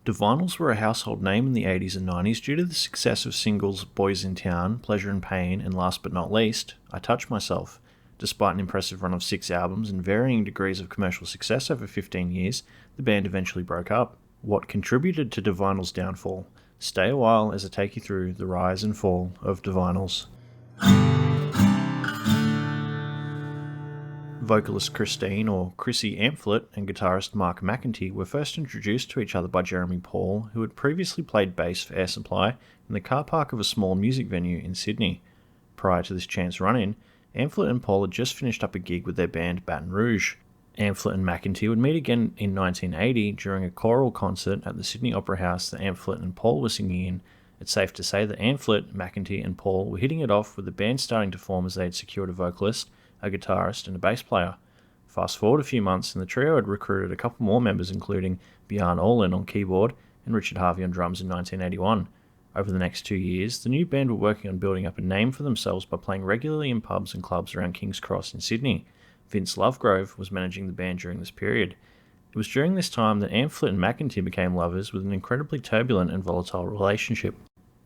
Divinyls were a household name in the 80s and 90s due to the success of singles Boys in Town, Pleasure and Pain, and last but not least, I Touch Myself. Despite an impressive run of 6 albums and varying degrees of commercial success over 15 years, the band eventually broke up. What contributed to Divinyls' downfall? Stay a while as I take you through the rise and fall of Divinyls. Vocalist Christine, or Chrissy Amphlett, and guitarist Mark McEntee were first introduced to each other by Jeremy Paul, who had previously played bass for Air Supply in the car park of a small music venue in Sydney. Prior to this chance run-in, Amphlett and Paul had just finished up a gig with their band Baton Rouge. Amphlett and McEntee would meet again in 1980 during a choral concert at the Sydney Opera House that Amphlett and Paul were singing in. It's safe to say that Amphlett, McEntee and Paul were hitting it off, with the band starting to form as they had secured a vocalist, a guitarist and a bass player. Fast forward a few months and the trio had recruited a couple more members, including Bjarne Olin on keyboard and Richard Harvey on drums in 1981. Over the next 2 years, the new band were working on building up a name for themselves by playing regularly in pubs and clubs around King's Cross in Sydney. Vince Lovegrove was managing the band during this period. It was during this time that Amphlett and McEntee became lovers, with an incredibly turbulent and volatile relationship.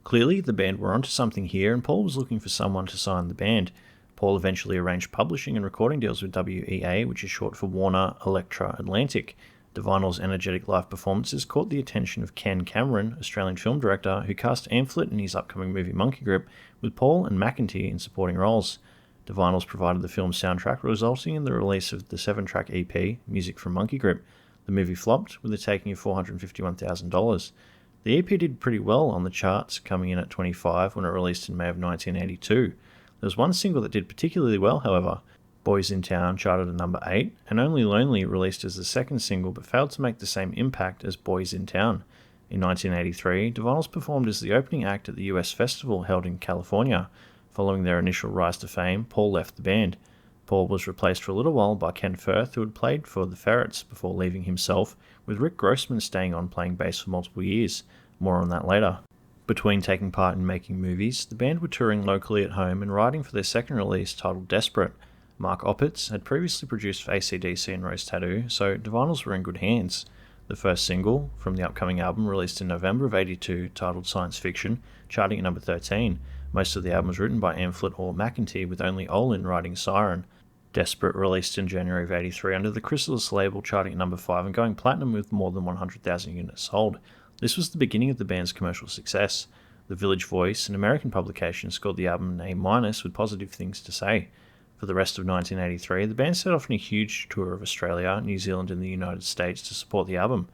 Clearly, the band were onto something here, and Paul was looking for someone to sign the band. Paul eventually arranged publishing and recording deals with WEA, which is short for Warner Elektra Atlantic. Divinyls' energetic live performances caught the attention of Ken Cameron, Australian film director, who cast Amphlett in his upcoming movie Monkey Grip, with Paul and McEntee in supporting roles. Divinyls provided the film's soundtrack, resulting in the release of the 7-track EP, Music from Monkey Grip. The movie flopped, with a taking of $451,000. The EP did pretty well on the charts, coming in at 25 when it released in May of 1982. There was one single that did particularly well, however. Boys in Town charted at number 8, and Only Lonely released as the second single but failed to make the same impact as Boys in Town. In 1983, Divinyls performed as the opening act at the US festival held in California. Following their initial rise to fame, Paul left the band. Paul was replaced for a little while by Ken Firth, who had played for the Ferrets before leaving himself, with Rick Grossman staying on playing bass for multiple years. More on that later. Between taking part in making movies, the band were touring locally at home and writing for their second release titled Desperate. Mark Opitz had previously produced for AC/DC and Rose Tattoo, so Divinyls were in good hands. The first single from the upcoming album, released in November of '82, titled Science Fiction, charting at number 13. Most of the album was written by Amphlett or McEntee, with only Olin writing Siren. Desperate released in January of '83 under the Chrysalis label, charting at number 5 and going platinum with more than 100,000 units sold. This was the beginning of the band's commercial success. The Village Voice, an American publication, scored the album an A- with positive things to say. For the rest of 1983, the band set off on a huge tour of Australia, New Zealand and the United States to support the album.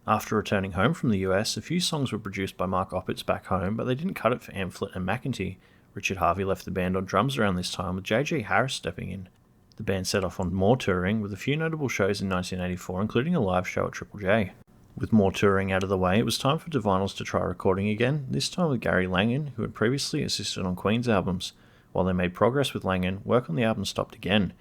After returning home from the US, a few songs were produced by Mark Opitz back home, but they didn't cut it for Amphlett and McEntee. Richard Harvey left the band on drums around this time, with J.J. Harris stepping in. The band set off on more touring, with a few notable shows in 1984, including a live show at Triple J. With more touring out of the way, it was time for Divinyls to try recording again, this time with Gary Langan, who had previously assisted on Queen's albums. While they made progress with Langan, work on the album stopped again.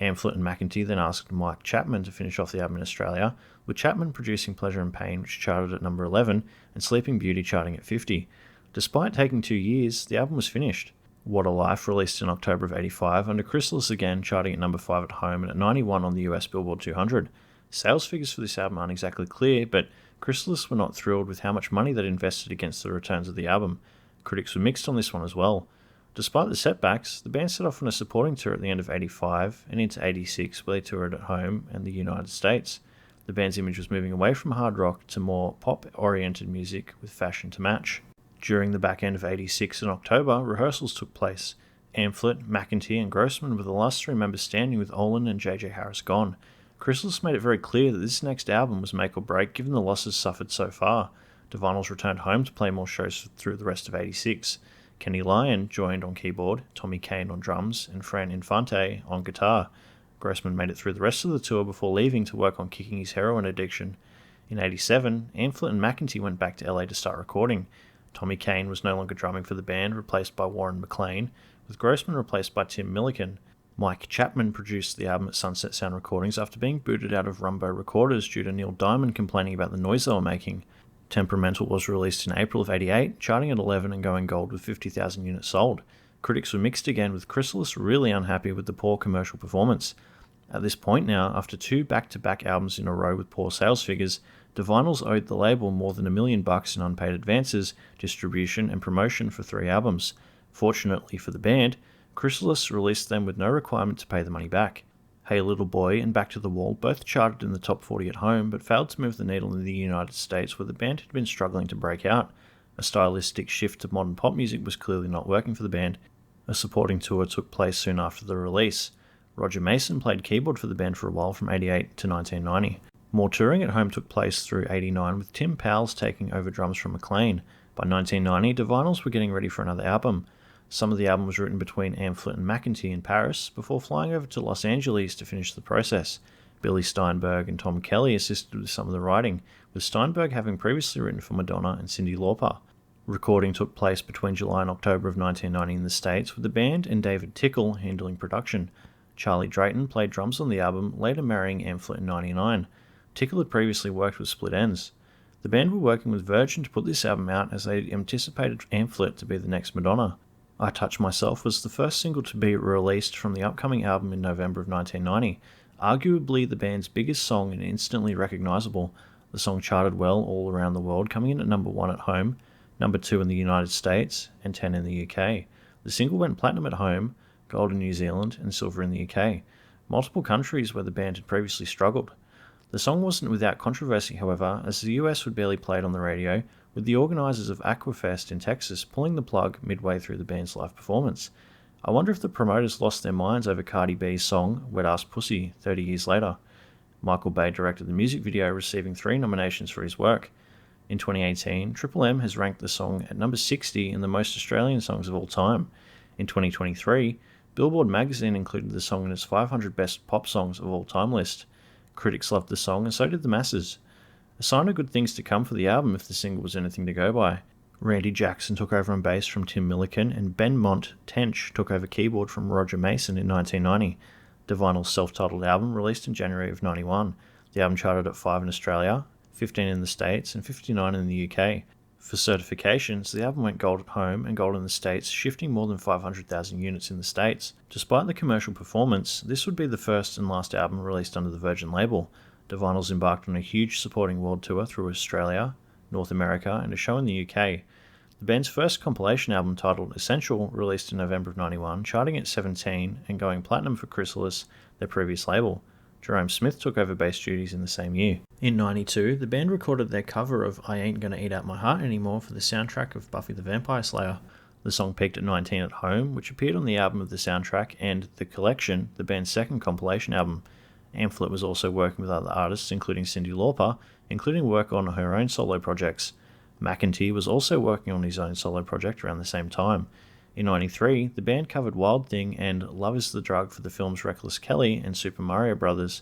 Amphlett and McEntee then asked Mike Chapman to finish off the album in Australia, with Chapman producing Pleasure and Pain, which charted at number 11, and Sleeping Beauty charting at 50. Despite taking 2 years, the album was finished. What a Life released in October of '85 under Chrysalis again, charting at number 5 at home and at 91 on the US Billboard 200. Sales figures for this album aren't exactly clear, but Chrysalis were not thrilled with how much money they'd invested against the returns of the album. Critics were mixed on this one as well. Despite the setbacks, the band set off on a supporting tour at the end of '85 and into '86, where they toured at home and the United States. The band's image was moving away from hard rock to more pop-oriented music with fashion to match. During the back end of '86 in October, rehearsals took place. Amphlett, McEntee and Grossman were the last 3 members standing, with Olin and J.J. Harris gone. Chrysalis made it very clear that this next album was make or break, given the losses suffered so far. Divinyls returned home to play more shows through the rest of '86. Kenny Lyon joined on keyboard, Tommy Kane on drums, and Fran Infante on guitar. Grossman made it through the rest of the tour before leaving to work on kicking his heroin addiction. In '87, Amphlett and McEntee went back to LA to start recording. Tommy Kane was no longer drumming for the band, replaced by Warren McLean, with Grossman replaced by Tim Milliken. Mike Chapman produced the album at Sunset Sound Recordings after being booted out of Rumbo Recorders due to Neil Diamond complaining about the noise they were making. Temperamental was released in April of '88, charting at 11 and going gold with 50,000 units sold. Critics were mixed again, with Chrysalis really unhappy with the poor commercial performance. At this point now, after 2 back-to-back albums in a row with poor sales figures, Divinyls owed the label more than $1 million in unpaid advances, distribution, and promotion for 3 albums. Fortunately for the band, Chrysalis released them with no requirement to pay the money back. Hey Little Boy and Back to the Wall both charted in the top 40 at home, but failed to move the needle in the United States, where the band had been struggling to break out. A stylistic shift to modern pop music was clearly not working for the band. A supporting tour took place soon after the release. Roger Mason played keyboard for the band for a while from 88 to 1990. More touring at home took place through 89, with Tim Powles taking over drums from McLean. By 1990, Divinyls were getting ready for another album. Some of the album was written between Amphlett and McEntee in Paris, before flying over to Los Angeles to finish the process. Billy Steinberg and Tom Kelly assisted with some of the writing, with Steinberg having previously written for Madonna and Cyndi Lauper. Recording took place between July and October of 1990 in the States, with the band and David Tickle handling production. Charlie Drayton played drums on the album, later marrying Amphlett in 1999. Tickle had previously worked with Split Enz. The band were working with Virgin to put this album out, as they anticipated Amphlett to be the next Madonna. I Touch Myself was the first single to be released from the upcoming album in November of 1990. Arguably the band's biggest song and instantly recognisable, the song charted well all around the world, coming in at number 1 at home, number 2 in the United States, and 10 in the UK. The single went platinum at home, gold in New Zealand, and silver in the UK, multiple countries where the band had previously struggled. The song wasn't without controversy, however, as the US would barely play it on the radio, with the organisers of Aquafest in Texas pulling the plug midway through the band's live performance. I wonder if the promoters lost their minds over Cardi B's song, Wet Ass Pussy, 30 years later. Michael Bay directed the music video, receiving 3 nominations for his work. In 2018, Triple M has ranked the song at number 60 in the most Australian songs of all time. In 2023, Billboard magazine included the song in its 500 best pop songs of all time list. Critics loved the song, and so did the masses. A sign of good things to come for the album if the single was anything to go by. Randy Jackson took over on bass from Tim Milliken, and Ben Mont Tench took over keyboard from Roger Mason in 1990. Divinyls' self-titled album released in January of 91. The album charted at 5 in Australia, 15 in the States, and 59 in the UK. For certifications, the album went gold at home and gold in the States, shifting more than 500,000 units in the States. Despite the commercial performance, this would be the first and last album released under the Virgin label. Divinyls embarked on a huge supporting world tour through Australia, North America, and a show in the UK. The band's first compilation album, titled Essential, released in November of 91, charting at 17 and going platinum for Chrysalis, their previous label. Jerome Smith took over bass duties in the same year. In 92, the band recorded their cover of I Ain't Gonna Eat Out My Heart Anymore for the soundtrack of Buffy the Vampire Slayer. The song peaked at 19 at home, which appeared on the album of the soundtrack and The Collection, the band's second compilation album. Amphlett was also working with other artists, including Cyndi Lauper, including work on her own solo projects. McEntee was also working on his own solo project around the same time. In 93, the band covered Wild Thing and Love is the Drug for the films Reckless Kelly and Super Mario Bros.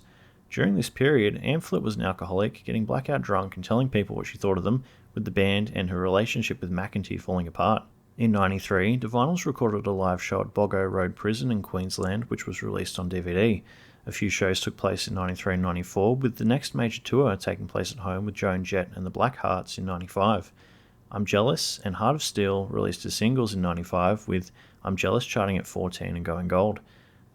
During this period, Amphlett was an alcoholic, getting blackout drunk and telling people what she thought of them, with the band and her relationship with McEntee falling apart. In 93, Divinyls recorded a live show at Boggo Road Prison in Queensland, which was released on DVD. A few shows took place in 93 and 94, with the next major tour taking place at home with Joan Jett and the Blackhearts in 95. I'm Jealous and Heart of Steel released as singles in 95, with I'm Jealous charting at 14 and going gold.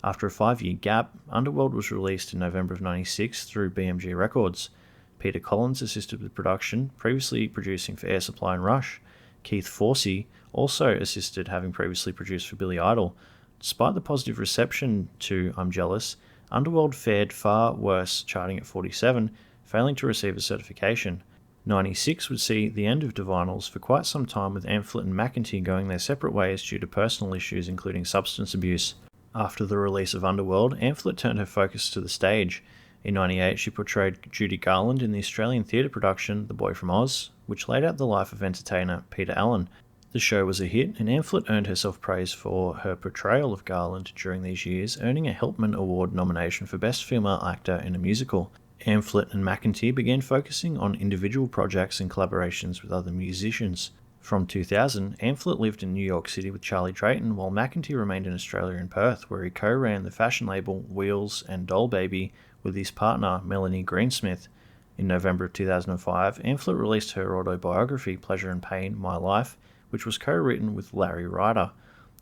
After a 5-year gap, Underworld was released in November of 96 through BMG Records. Peter Collins assisted with production, previously producing for Air Supply and Rush. Keith Forsey also assisted, having previously produced for Billy Idol. Despite the positive reception to I'm Jealous, Underworld fared far worse, charting at 47, failing to receive a certification. 96 would see the end of Divinyls for quite some time, with Amphlett and McEntee going their separate ways due to personal issues including substance abuse. After the release of Underworld, Amphlett turned her focus to the stage. In 98, she portrayed Judy Garland in the Australian theatre production The Boy from Oz, which laid out the life of entertainer Peter Allen. The show was a hit, and Amphlett earned herself praise for her portrayal of Garland during these years, earning a Helpman Award nomination for Best Female Actor in a Musical. Amphlett and McEntee began focusing on individual projects and collaborations with other musicians. From 2000, Amphlett lived in New York City with Charlie Drayton, while McEntee remained in Australia in Perth, where he co-ran the fashion label Wheels and Doll Baby with his partner Melanie Greensmith. In November of 2005, Amphlett released her autobiography Pleasure and Pain, My Life, which was co-written with Larry Ryder.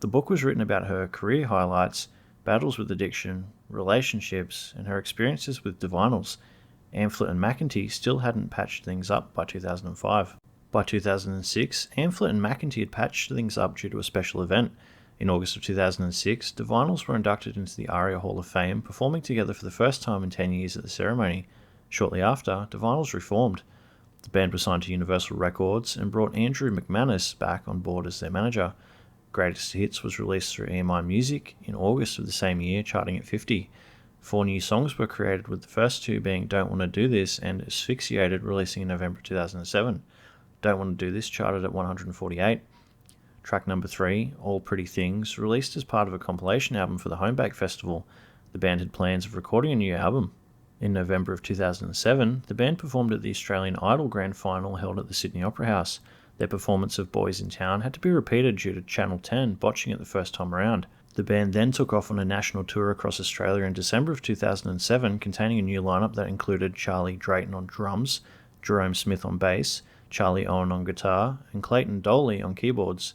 The book was written about her career highlights, battles with addiction, relationships, and her experiences with Divinyls. Amphlett and McEntee still hadn't patched things up by 2005. By 2006, Amphlett and McEntee had patched things up due to a special event. In August of 2006, Divinyls were inducted into the ARIA Hall of Fame, performing together for the first time in 10 years at the ceremony. Shortly after, Divinyls reformed. The band was signed to Universal Records and brought Andrew McManus back on board as their manager. Greatest Hits was released through EMI Music in August of the same year, charting at 50. 4 new songs were created, with the first 2 being Don't Wanna Do This and Asphyxiated, releasing in November 2007. Don't Wanna Do This charted at 148. Track number 3, All Pretty Things, released as part of a compilation album for the Homebake Festival. The band had plans of recording a new album. In November of 2007, the band performed at the Australian Idol Grand Final held at the Sydney Opera House. Their performance of Boys in Town had to be repeated due to Channel 10 botching it the first time around. The band then took off on a national tour across Australia in December of 2007, containing a new lineup that included Charlie Drayton on drums, Jerome Smith on bass, Charlie Owen on guitar, and Clayton Doley on keyboards.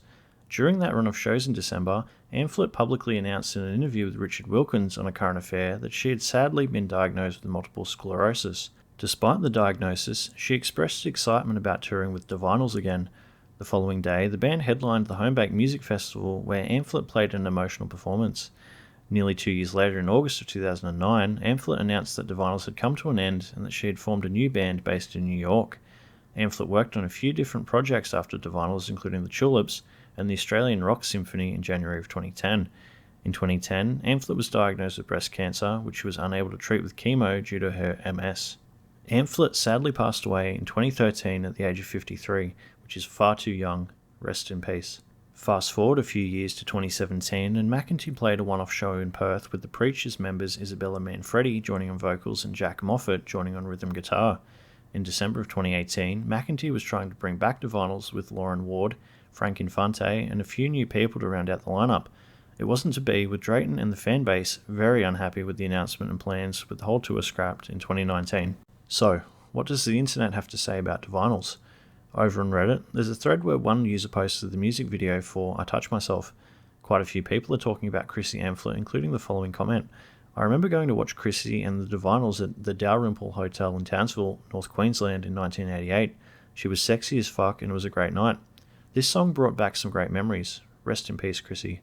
During that run of shows in December, Amphlett publicly announced in an interview with Richard Wilkins on A Current Affair that she had sadly been diagnosed with multiple sclerosis. Despite the diagnosis, she expressed excitement about touring with Divinyls again. The following day, the band headlined the Homebake Music Festival, where Amphlett played an emotional performance. Nearly 2 years later, in August of 2009, Amphlett announced that Divinyls had come to an end and that she had formed a new band based in New York. Amphlett worked on a few different projects after Divinyls, including the Tulips and the Australian Rock Symphony in January of 2010. In 2010, Amphlett was diagnosed with breast cancer, which she was unable to treat with chemo due to her MS. Amphlett sadly passed away in 2013 at the age of 53, which is far too young. Rest in peace. Fast forward a few years to 2017, and McEntee played a one-off show in Perth with the Preachers members Isabella Manfredi joining on vocals and Jack Moffat joining on rhythm guitar. In December of 2018, McEntee was trying to bring back Divinyls with Lauren Ward, Frank Infante, and a few new people to round out the lineup. It wasn't to be, with Drayton and the fanbase very unhappy with the announcement and plans, with the whole tour scrapped in 2019. So, what does the internet have to say about Divinyls? Over on Reddit, there's a thread where one user posted the music video for I Touch Myself. Quite a few people are talking about Chrissy Amphlett, including the following comment. I remember going to watch Chrissy and the Divinyls at the Dalrymple Hotel in Townsville, North Queensland in 1988. She was sexy as fuck and it was a great night. This song brought back some great memories. Rest in peace, Chrissy.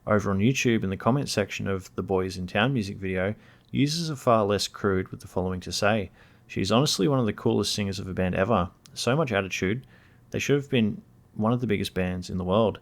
Over on YouTube, in the comment section of the Boys in Town music video, users are far less crude with the following to say. She's honestly one of the coolest singers of a band ever. So much attitude. They should have been one of the biggest bands in the world.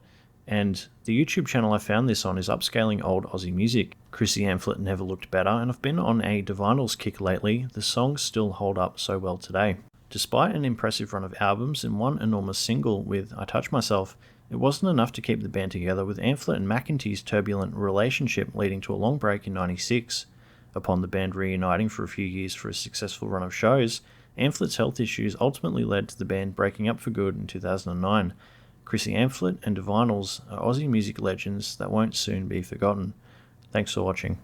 And the YouTube channel I found this on is upscaling old Aussie music. Chrissy Amphlett never looked better, and I've been on a Divinyls kick lately. The songs still hold up so well today. Despite an impressive run of albums and one enormous single with I Touch Myself, it wasn't enough to keep the band together, with Amphlett and McEntee's turbulent relationship leading to a long break in '96. Upon the band reuniting for a few years for a successful run of shows, Ampflett's health issues ultimately led to the band breaking up for good in 2009. Chrissy Amphlett and Divinyls are Aussie music legends that won't soon be forgotten. Thanks for watching.